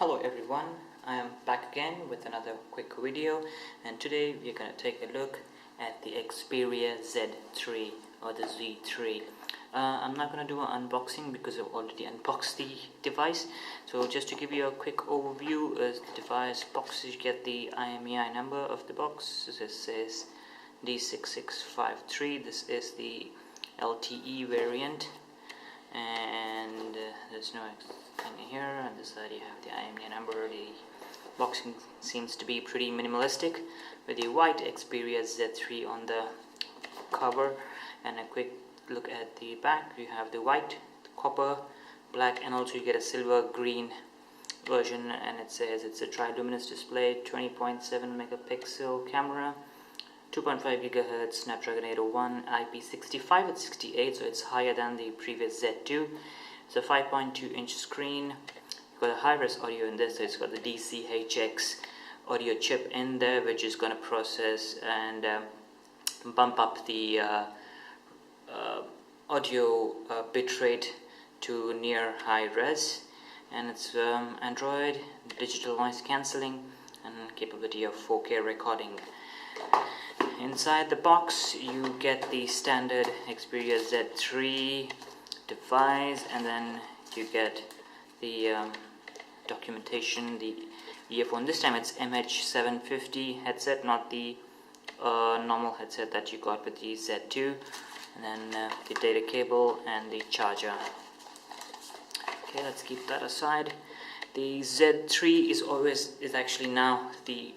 Hello everyone, I am back again with another quick video, and today we're going to take a look at the Xperia Z3 or the Z3. I'm not going to do an unboxing because I've already unboxed the device. So just to give you a quick overview of the device box, you get the IMEI number of the box. This says D6653. This is the LTE variant, and there's no thing here. On this side you have the IMEI number. The boxing seems to be pretty minimalistic with the white Xperia Z3 on the cover, and a quick look at the back. You have the white, the copper, black, and also you get a silver green version, and it says it's a tri-luminous display, 20.7 megapixel camera, 2.5 gigahertz Snapdragon 801, IP65 at 68, so it's higher than the previous Z2. It's a 5.2 inch screen. You've got a high-res audio in this, so it's got the DCHX audio chip in there, which is going to process and bump up the audio bitrate to near high res, and it's Android, digital noise cancelling, and capability of 4K recording. Inside the box you get the standard Xperia Z3 device, and then you get the documentation, the earphone. This time it's MH750 headset, not the normal headset that you got with the Z2, and then the data cable and the charger. Okay, let's keep that aside. The Z3 is actually now the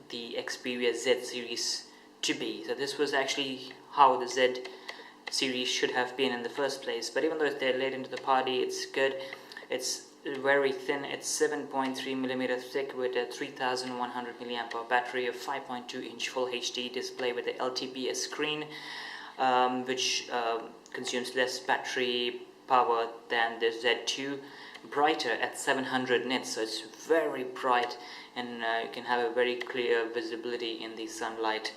Xperia Z series to be. So this was actually how the Z series should have been in the first place, but even though they're late into the party, it's good. It's very thin. It's 7.3 millimeters thick with a 3100 milliamp hour battery, a 5.2 inch full HD display with the LTPS screen, which consumes less battery power than the Z2, brighter at 700 nits, so it's very bright, and you can have a very clear visibility in the sunlight.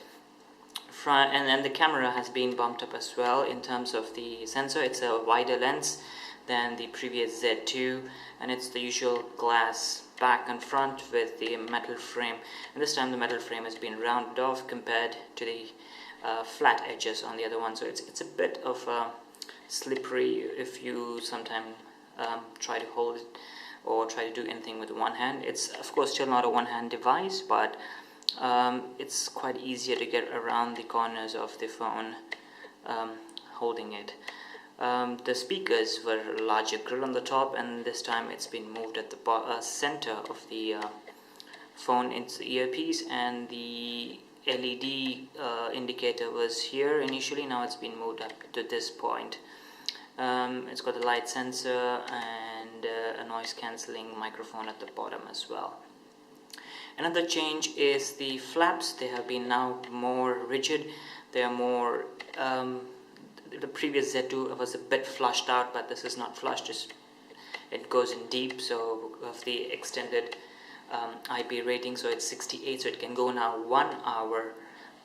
And then the camera has been bumped up as well in terms of the sensor. It's a wider lens than the previous Z2, and it's the usual glass back and front with the metal frame, and this time the metal frame has been rounded off compared to the flat edges on the other one, so it's a bit of slippery if you sometimes try to hold it or try to do anything with one hand. It's of course still not a one-hand device, but it's quite easier to get around the corners of the phone holding it. The speakers were a larger grill on the top, and this time it's been moved at the center of the phone into the earpiece, and the LED indicator was here initially. Now it's been moved up to this point. It's got a light sensor and a noise cancelling microphone at the bottom as well. Another change is the flaps. They have been now more rigid. They are more the previous Z2 was a bit flushed out, but this is not flushed, it goes in deep, so of the extended IP rating, so it's 68, so it can go now 1 hour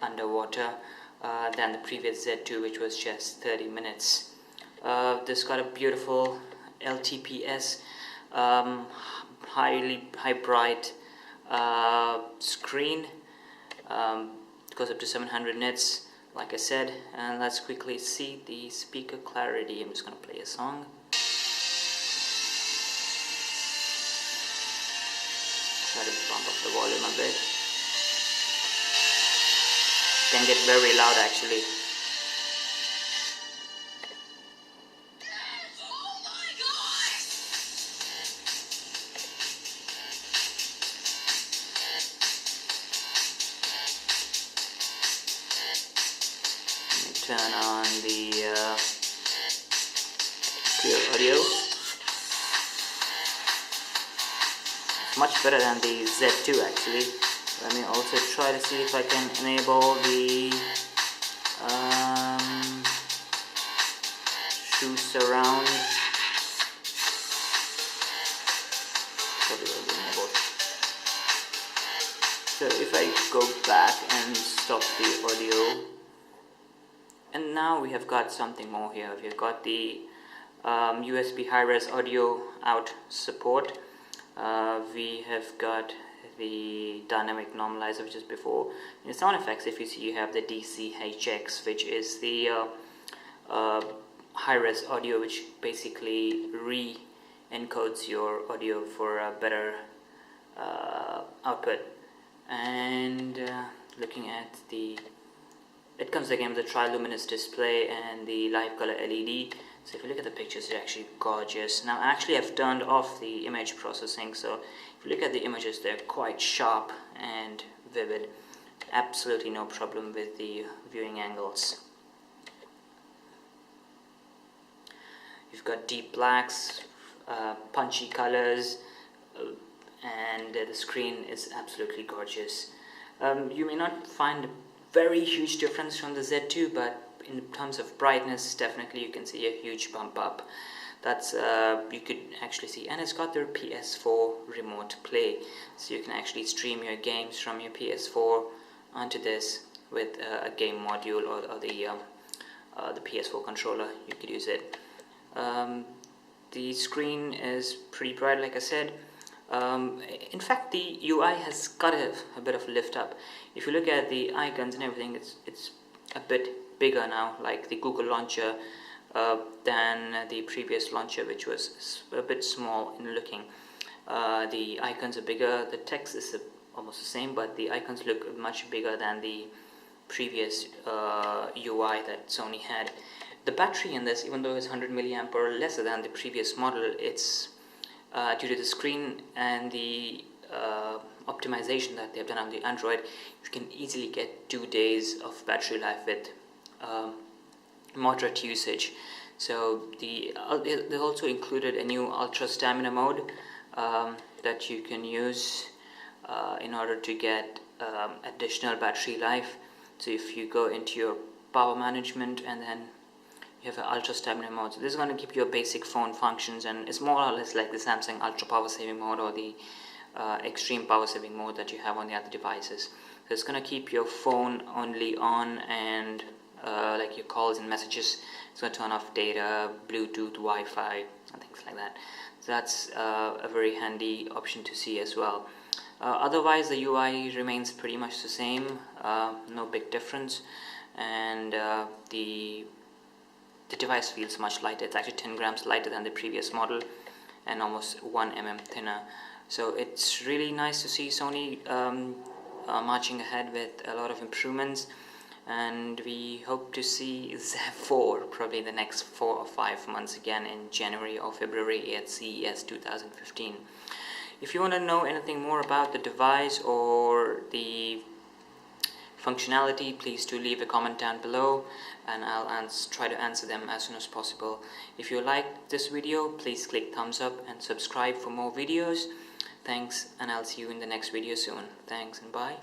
underwater than the previous Z2, which was just 30 minutes. This got a beautiful LTPS high bright screen. Goes up to 700 nits, like I said. And let's quickly see the speaker clarity. I'm just going to play a song. Try to bump up the volume a bit. Can get very loud actually. Turn on the clear audio. It's much better than the Z2 actually. Let me also try to see if I can enable the shoe surround. Probably will be enabled. So if I go back and stop the audio, and now we have got something more here. We've got the USB high-res audio out support, We have got the dynamic normalizer, which is before. In sound effects, if you see, you have the DCHX, which is the high-res audio, which basically re-encodes your audio for a better output. And looking at it comes again with a tri-luminous display and the live color LED. So if you look at the pictures, they're actually gorgeous. Now actually I've turned off the image processing, so if you look at the images, they're quite sharp and vivid. Absolutely no problem with the viewing angles. You've got deep blacks, punchy colors, and the screen is absolutely gorgeous. You may not find a very huge difference from the Z2, but in terms of brightness, definitely you can see a huge bump up. That's you could actually see, and it's got their PS4 remote play, so you can actually stream your games from your PS4 onto this with a game module or the PS4 controller. You could use it. The screen is pretty bright, like I said. In fact, the UI has got a bit of lift up. If you look at the icons and everything, it's a bit bigger now, like the Google launcher, than the previous launcher, which was a bit small in looking. The icons are bigger, the text is almost the same, but the icons look much bigger than the previous UI that Sony had. The battery in this, even though it's 100 milliamp or lesser than the previous model, it's due to the screen and the optimization that they've done on the Android, you can easily get 2 days of battery life with moderate usage. So they also included a new ultra stamina mode that you can use in order to get additional battery life. So if you go into your power management and then you have an ultra stamina mode, so this is going to keep your basic phone functions, and it's more or less like the Samsung ultra power saving mode or the extreme power saving mode that you have on the other devices. So it's going to keep your phone only on, and like your calls and messages, it's going to turn off data, Bluetooth, Wi-Fi, and things like that. So that's a very handy option to see as well. Otherwise, the UI remains pretty much the same, no big difference, and the device feels much lighter. It's actually 10 grams lighter than the previous model and almost 1 mm thinner. So it's really nice to see Sony marching ahead with a lot of improvements, and we hope to see Z4 probably in the next 4 or 5 months, again in January or February at CES 2015. If you want to know anything more about the device or the functionality, please do leave a comment down below, and I'll try to answer them as soon as possible. If you liked this video, please click thumbs up and subscribe for more videos. Thanks, and I'll see you in the next video soon. Thanks and bye.